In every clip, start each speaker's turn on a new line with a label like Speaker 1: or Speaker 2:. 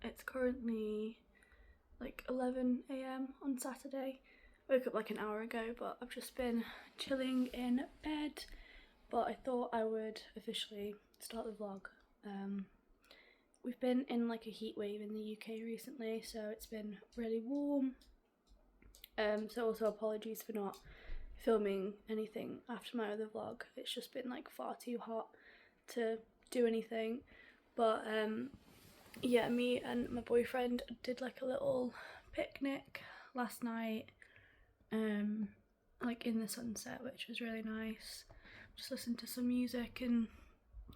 Speaker 1: It's currently like 11 a.m. on Saturday. I woke up like an hour ago, but I've just been chilling in bed. But I thought I would officially start the vlog. We've been in like a heat wave in the UK recently, so it's been really warm. So also apologies for not filming anything after my other vlog. It's just been like far too hot to do anything. But yeah, me and my boyfriend did like a little picnic last night, like in the sunset, which was really nice. Just listened to some music and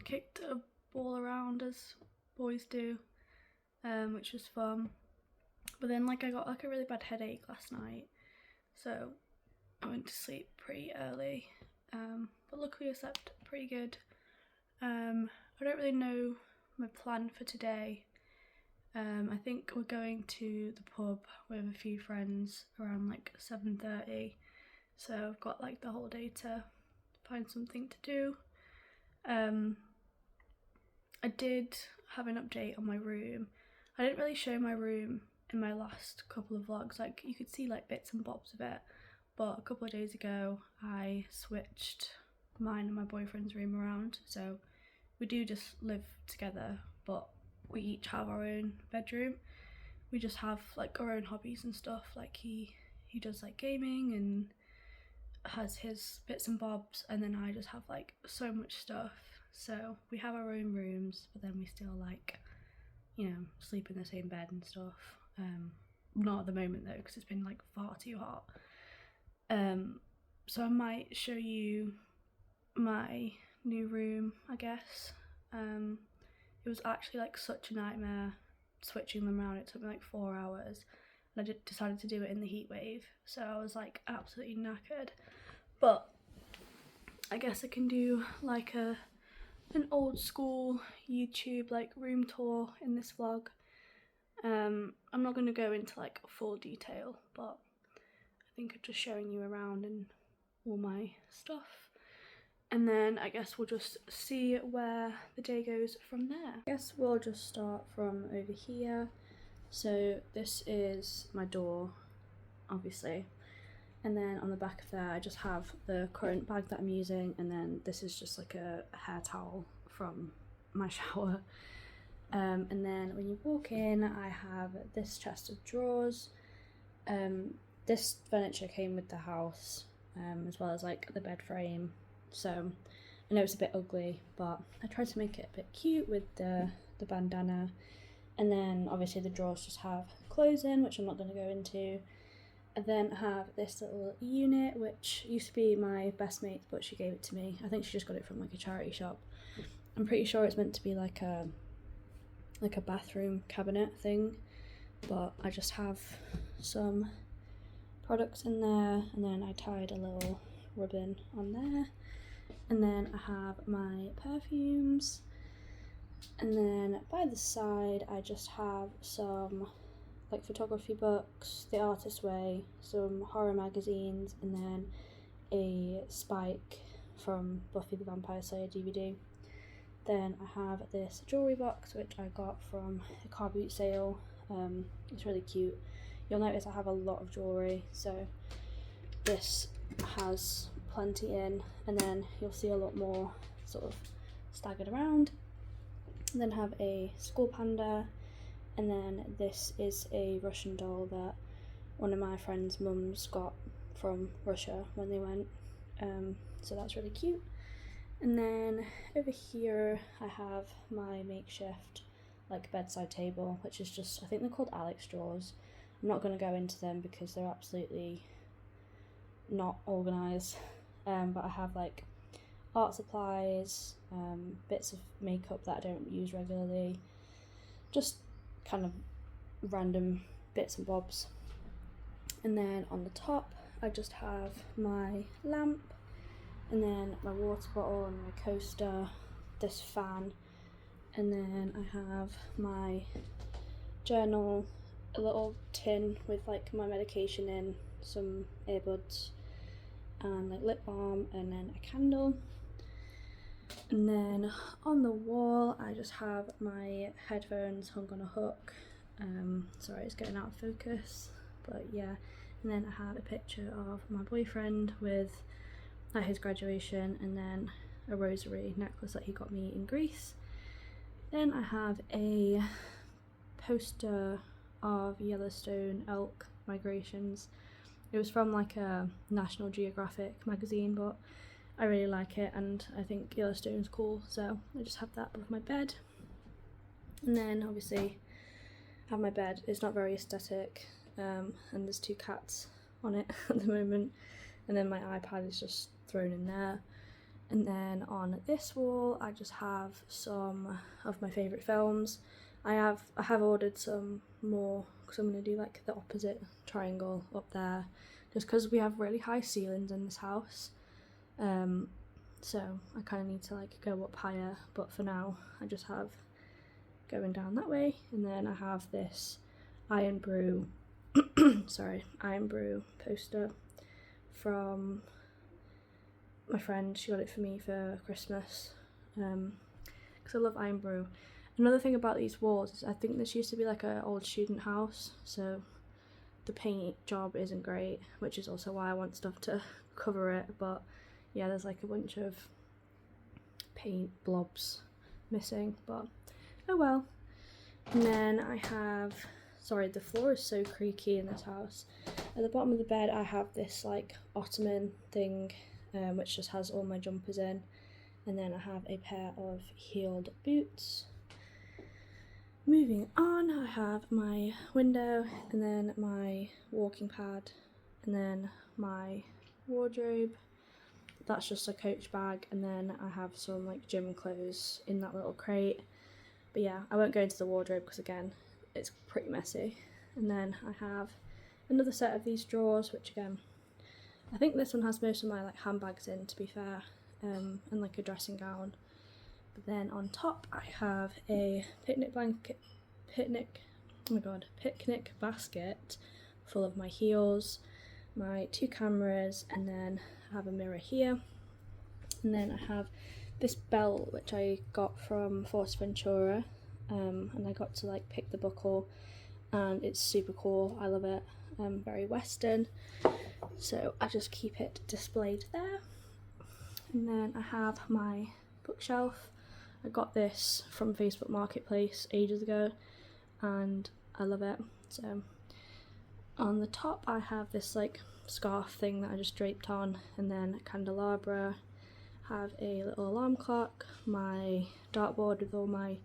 Speaker 1: kicked a ball around as boys do, which was fun. But then like I got like a really bad headache last night, so I went to sleep pretty early, but luckily I slept pretty good. I don't really know my plan for today. I think we're going to the pub with a few friends around like 7:30, so I've got like the whole day to find something to do. I did have an update on my room. I didn't really show my room in my last couple of vlogs, like you could see like bits and bobs of it, but a couple of days ago I switched mine and my boyfriend's room around, so we do just live together, but we each have our own bedroom. We just have like our own hobbies and stuff, like he does like gaming and has his bits and bobs, and then I just have like so much stuff. So we have our own rooms, but then we still like, you know, sleep in the same bed and stuff. Not at the moment though, because it's been like far too hot. So I might show you my new room, I guess. It was actually like such a nightmare switching them around. It took me like 4 hours, and I decided to do it in the heat wave, so I was like absolutely knackered. But I guess I can do like an old school YouTube like room tour in this vlog. I'm not going to go into like full detail, but I think I'm just showing you around and all my stuff. And then I guess we'll just see where the day goes from there. I guess we'll just start from over here. So this is my door, obviously. And then on the back of there I just have the current bag that I'm using, and then this is just like a hair towel from my shower. And then when you walk in I have this chest of drawers. This furniture came with the house, as well as like the bed frame, so I know it's a bit ugly, but I tried to make it a bit cute with the bandana. And then obviously the drawers just have clothes in, which I'm not going to go into. And then I have this little unit, which used to be my best mate's, but she gave it to me. I think she just got it from like a charity shop. I'm pretty sure it's meant to be like a bathroom cabinet thing, but I just have some products in there, and then I tied a little ribbon on there. And then I have my perfumes, and then by the side I just have some like photography books, The Artist's Way, some horror magazines, and then a Spike from Buffy the Vampire Slayer DVD. Then I have this jewellery box which I got from a car boot sale. It's really cute. You'll notice I have a lot of jewellery, so this has plenty in, and then you'll see a lot more sort of staggered around. And then have a school panda, and then this is a Russian doll that one of my friend's mums got from Russia when they went, so that's really cute. And then over here I have my makeshift like bedside table, which is just, I think they're called Alex drawers. I'm not going to go into them because they're absolutely not organised, but I have like art supplies, bits of makeup that I don't use regularly, just kind of random bits and bobs. And then on the top I just have my lamp, and then my water bottle and my coaster, this fan, and then I have my journal, a little tin with like my medication in, some earbuds, and like lip balm, and then a candle. And then on the wall I just have my headphones hung on a hook, Sorry, it's getting out of focus, but yeah. And then I have a picture of my boyfriend at his graduation, and then a rosary necklace that he got me in Greece. Then I have a poster of Yellowstone elk migrations. It was from like a National Geographic magazine, but I really like it and I think Yellowstone's cool, so I just have that above my bed. And then obviously I have my bed. It's not very aesthetic, and there's 2 cats on it at the moment, and then my iPad is just thrown in there. And then on this wall I just have some of my favourite films. I have ordered some more because I'm going to do like the opposite triangle up there, just because we have really high ceilings in this house, so I kind of need to like go up higher, but for now I just have going down that way. And then I have this Iron Brew poster from my friend. She got it for me for Christmas, because I love Iron Brew. Another thing about these walls is I think this used to be like an old student house, so the paint job isn't great, which is also why I want stuff to cover it. But yeah, there's like a bunch of paint blobs missing, but oh well. And then I have, sorry, the floor is so creaky in this house. At the bottom of the bed I have this like ottoman thing, which just has all my jumpers in. And then I have a pair of heeled boots. Moving on, I have my window, and then my walking pad, and then my wardrobe. That's just a Coach bag, and then I have some like gym clothes in that little crate. But yeah, I won't go into the wardrobe because again, it's pretty messy. And then I have another set of these drawers, which again, I think this one has most of my like handbags in, to be fair, and like a dressing gown. But then on top I have a picnic basket full of my heels, my 2 cameras, and then I have a mirror here. And then I have this belt which I got from Forteventura, and I got to like pick the buckle, and it's super cool. I love it. Very Western, so I just keep it displayed there. And then I have my bookshelf. I got this from Facebook Marketplace ages ago and I love it. So on the top I have this like scarf thing that I just draped on, and then a candelabra, have a little alarm clock, my dartboard with all my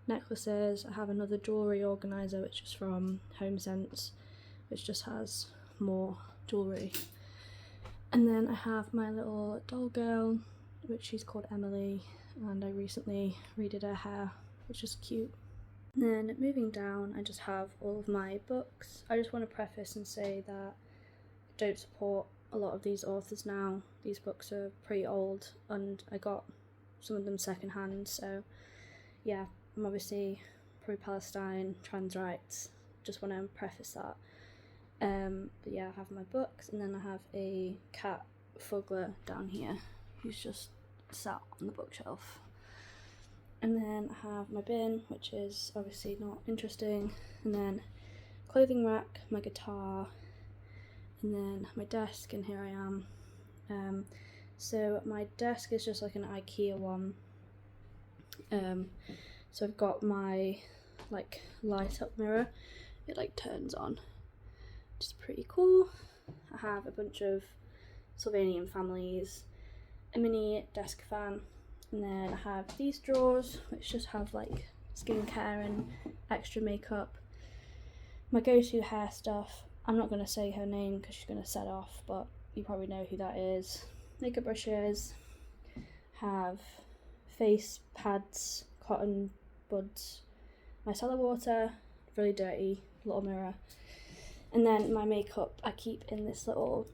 Speaker 1: necklaces. I have another jewellery organiser which is from HomeSense, which just has more jewellery. And then I have my little doll girl, which she's called Emily, and I recently redid her hair, which is cute. And then moving down, I just have all of my books. I just want to preface and say that I don't support a lot of these authors now. These books are pretty old and I got some of them secondhand, so yeah, I'm obviously pro-Palestine, trans rights, just want to preface that. But yeah, I have my books, and then I have a cat, Fugler, down here, who's just sat on the bookshelf. And then I have my bin, which is obviously not interesting, and then clothing rack, my guitar, and then my desk, and here I am. So my desk is just like an IKEA one. So I've got my like light up mirror, it like turns on, which is pretty cool. I have a bunch of Sylvanian families, a mini desk fan, and then I have these drawers which just have like skincare and extra makeup, my go-to hair stuff. I'm not going to say her name because she's going to set off, but you probably know who that is. Makeup brushes, have face pads, cotton buds, micellar water, really dirty little mirror, and then my makeup I keep in this little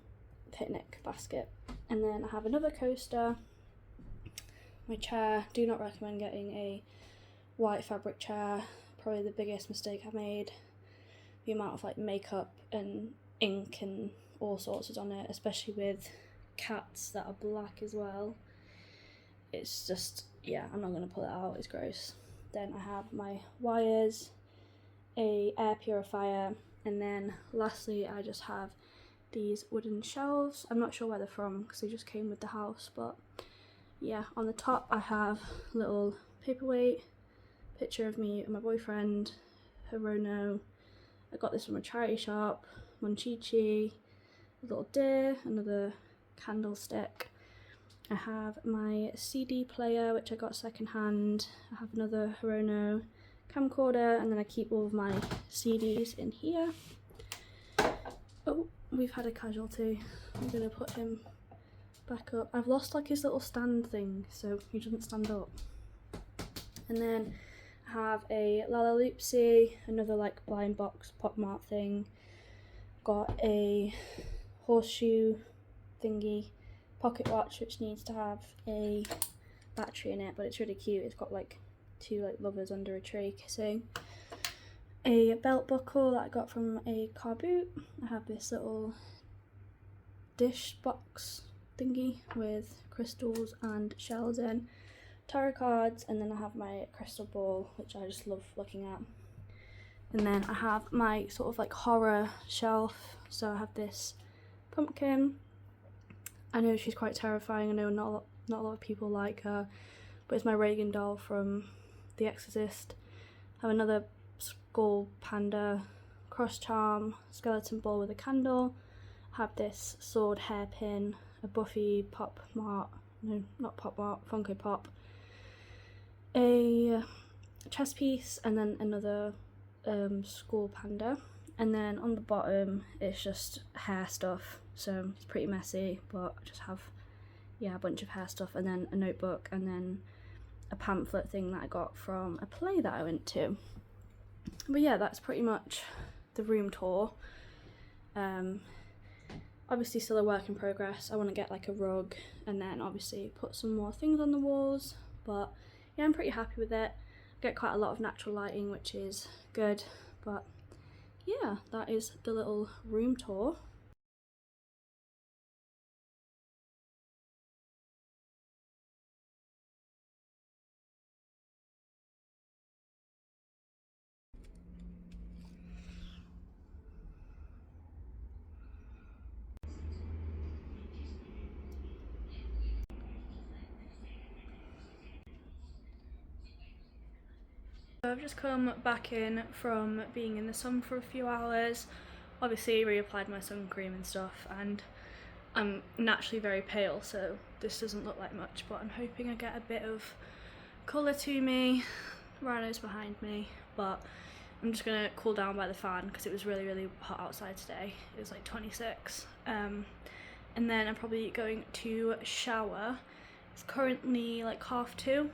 Speaker 1: picnic basket. And then I have another coaster, my chair. Do not recommend getting a white fabric chair, probably the biggest mistake I've made. The amount of like makeup and ink and all sorts is on it, especially with cats that are black as well. It's just, yeah, I'm not going to pull it out, it's gross. Then I have my wires, a air purifier, and then lastly I just have these wooden shelves. I'm not sure where they're from because they just came with the house, but yeah, on the top I have a little paperweight, picture of me and my boyfriend, Hirono. I got this from a charity shop, Monchichi, a little deer, another candlestick. I have my CD player, which I got secondhand. I have another Hirono camcorder, and then I keep all of my CDs in here. Oh, we've had a casualty. I'm gonna put him back up. I've lost like his little stand thing, so he doesn't stand up. And then I have a Lalaloopsy, another like blind box pop mart thing. Got a horseshoe thingy pocket watch, which needs to have a battery in it, but it's really cute. It's got like two like lovers under a tree kissing. A belt buckle that I got from a car boot. I have this little dish box thingy with crystals and shells in, tarot cards, and then I have my crystal ball, which I just love looking at. And then I have my sort of like horror shelf. So I have this pumpkin. I know she's quite terrifying. I know not a lot of people like her, but it's my Reagan doll from The Exorcist. I have another skull panda, cross charm, skeleton ball with a candle. I have this sword hairpin, a Buffy pop mart, no, not pop mart, Funko Pop, a chess piece, and then another skull panda. And then on the bottom it's just hair stuff, so it's pretty messy, but I just have, yeah, a bunch of hair stuff, and then a notebook, and then a pamphlet thing that I got from a play that I went to. But yeah, that's pretty much the room tour. Obviously still a work in progress. I want to get like a rug and then obviously put some more things on the walls, but yeah, I'm pretty happy with it. I get quite a lot of natural lighting, which is good, but yeah, that is the little room tour. So I've just come back in from being in the sun for a few hours. Obviously reapplied my sun cream and stuff, and I'm naturally very pale, so this doesn't look like much, but I'm hoping I get a bit of colour to me. Rhino's behind me, but I'm just gonna cool down by the fan because it was really hot outside today. It was like 26. And then I'm probably going to shower. It's currently like 2:30,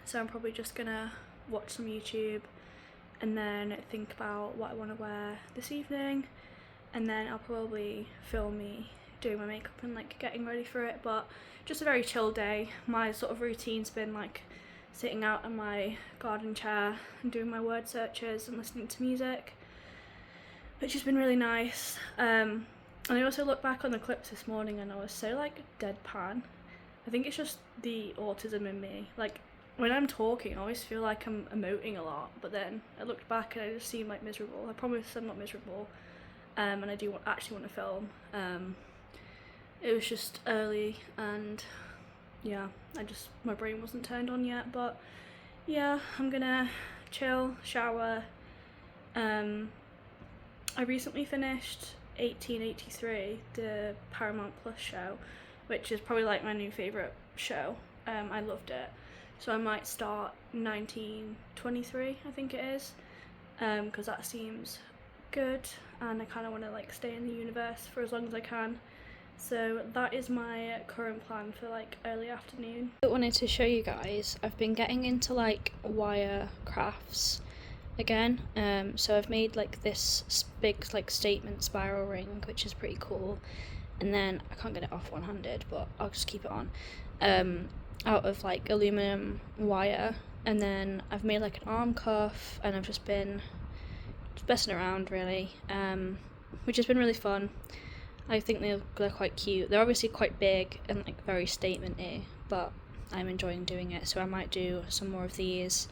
Speaker 1: so I'm probably just gonna watch some YouTube and then think about what I want to wear this evening, and then I'll probably film me doing my makeup and like getting ready for it. But just a very chill day. My sort of routine's been like sitting out in my garden chair and doing my word searches and listening to music, which has been really nice. And I also looked back on the clips this morning and I was so like deadpan. I think it's just the autism in me. Like when I'm talking, I always feel like I'm emoting a lot, but then I looked back and I just seem like miserable. I promise I'm not miserable, and I do actually want to film. It was just early and yeah, my brain wasn't turned on yet, but yeah, I'm gonna chill, shower. I recently finished 1883, the Paramount Plus show, which is probably like my new favourite show. I loved it. So I might start 1923, I think it is, because that seems good, and I kind of want to like stay in the universe for as long as I can. So that is my current plan for like early afternoon. I wanted to show you guys, I've been getting into like wire crafts again. So I've made like this big like statement spiral ring, which is pretty cool, and then I can't get it off one-handed, but I'll just keep it on. Out of like aluminum wire, and then I've made like an arm cuff, and I've just been messing around really, which has been really fun. I think they're quite cute. They're obviously quite big and like very statement-y, but I'm enjoying doing it, so I might do some more of these.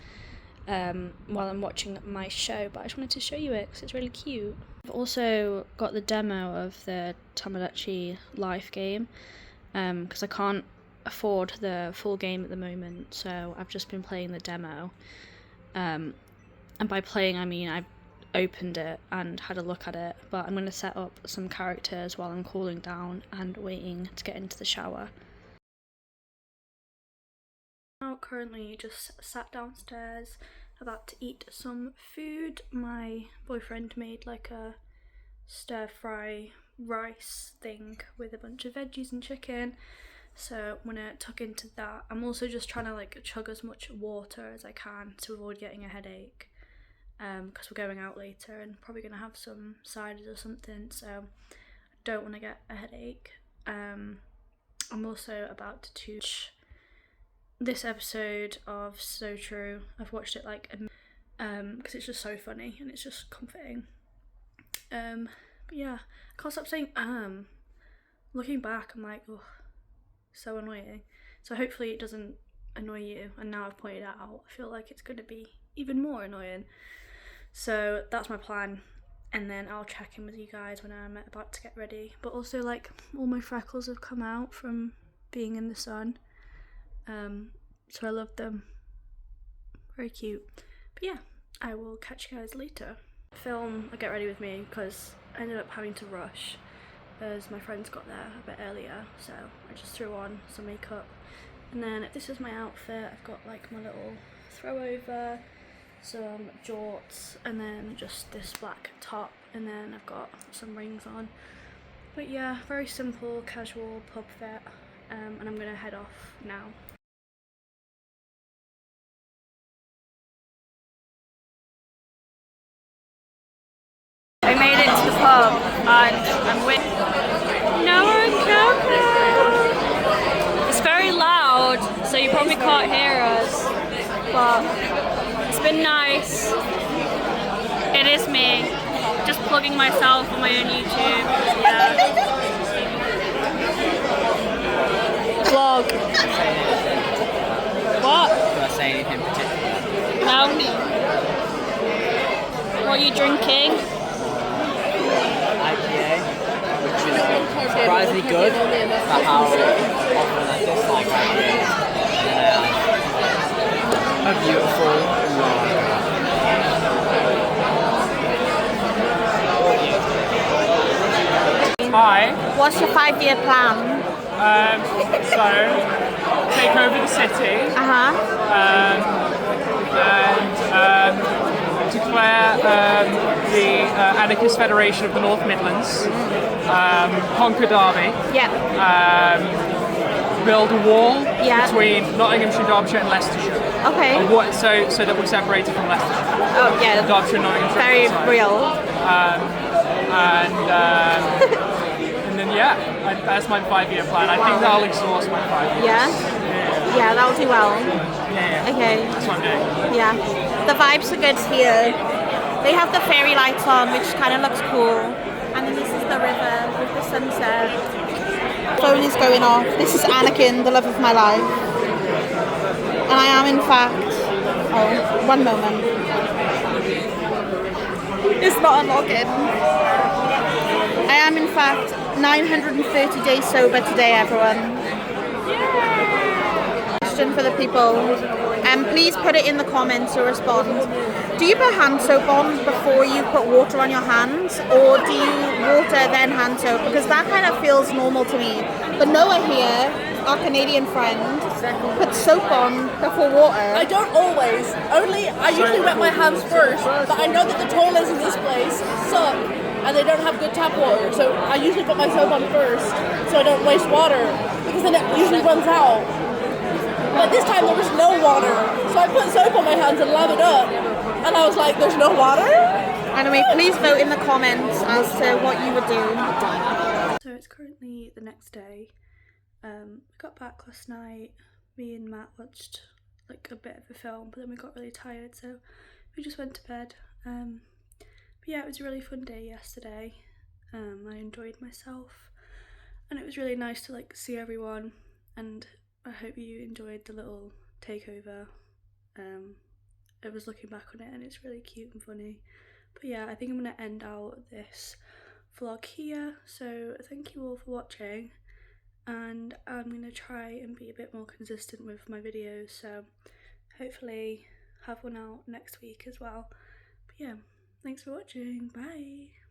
Speaker 1: while I'm watching my show, but I just wanted to show you it because it's really cute. I've also got the demo of the Tamagotchi life game because I can't afford the full game at the moment, so I've just been playing the demo. And by playing I mean I opened it and had a look at it, but I'm going to set up some characters while I'm cooling down and waiting to get into the shower. Now currently just sat downstairs about to eat some food. My boyfriend made like a stir fry rice thing with a bunch of veggies and chicken, so I'm gonna tuck into that. I'm also just trying to like chug as much water as I can to avoid getting a headache, because we're going out later and probably gonna have some ciders or something, so I don't want to get a headache. I'm also about to watch this episode of So True. I've watched it like because it's just so funny and it's just comforting. But yeah, I can't stop saying looking back I'm like, oh, so annoying. So hopefully it doesn't annoy you, and now I've pointed it out I feel like it's going to be even more annoying. So that's my plan, and then I'll check in with you guys when I'm about to get ready. But also like all my freckles have come out from being in the sun, so I love them. Very cute. But yeah, I will catch you guys later. Film a get ready with me because I ended up having to rush as my friends got there a bit earlier, so I just threw on some makeup. And then this is my outfit. I've got like my little throw over, some jorts, and then just this black top, and then I've got some rings on. But yeah, very simple, casual pub fit, and I'm gonna head off now.
Speaker 2: I made it to the pub and I'm with Noah and Coco. It's very loud, so you probably can't hear us, but it's been nice. It is me, just plugging myself on my own YouTube. Yeah. Vlog. What?
Speaker 3: Do I say anything particular?
Speaker 2: No. What are you drinking?
Speaker 3: IPA, which is surprisingly good for how often I dislike IPAs. A beautiful
Speaker 4: Hi.
Speaker 2: What's your 5-year plan?
Speaker 4: So take over the city and declare the Anarchist Federation of the North Midlands, conquer Derby, build a wall between Nottinghamshire, Derbyshire and Leicestershire.
Speaker 2: Okay.
Speaker 4: So that we're separated from Leicestershire.
Speaker 2: Oh yeah.
Speaker 4: Derbyshire and Nottinghamshire.
Speaker 2: Very real.
Speaker 4: And then that's my 5-year plan. I think that'll exhaust my 5 years.
Speaker 2: Yeah, that'll do well.
Speaker 4: Yeah.
Speaker 2: Okay.
Speaker 4: That's what I'm doing.
Speaker 2: Yeah. The vibes are good here. They have the fairy lights on, which kind of looks cool. And then this is the river with the sunset. Phone is going off. This is Anakin, the love of my life. And I am in fact... Oh, one moment. It's not unlocking. I am in fact 930 days sober today, everyone. Question for the people. Please put it in the comments or respond. Do you put hand soap on before you put water on your hands, or do you water then hand soap? Because that kind of feels normal to me. But Noah here, our Canadian friend, puts soap on before water.
Speaker 5: I don't always. I usually wet my hands first, but I know that the toilets in this place suck and they don't have good tap water, so I usually put my soap on first so I don't waste water, because then it usually runs out. But this time there was no water, so I put soap on my hands and lathered up, and I was like, there's no water?
Speaker 2: Anyway, please vote in the comments as to what you would do.
Speaker 1: So it's currently the next day. We got back last night. Me and Matt watched like a bit of a film, but then we got really tired, so we just went to bed. But yeah, it was a really fun day yesterday. I enjoyed myself, and it was really nice to like see everyone, and I hope you enjoyed the little takeover I was looking back on it and it's really cute and funny. But yeah, I think I'm going to end out this vlog here. So thank you all for watching, and I'm going to try and be a bit more consistent with my videos, so hopefully have one out next week as well. But yeah, thanks for watching, bye!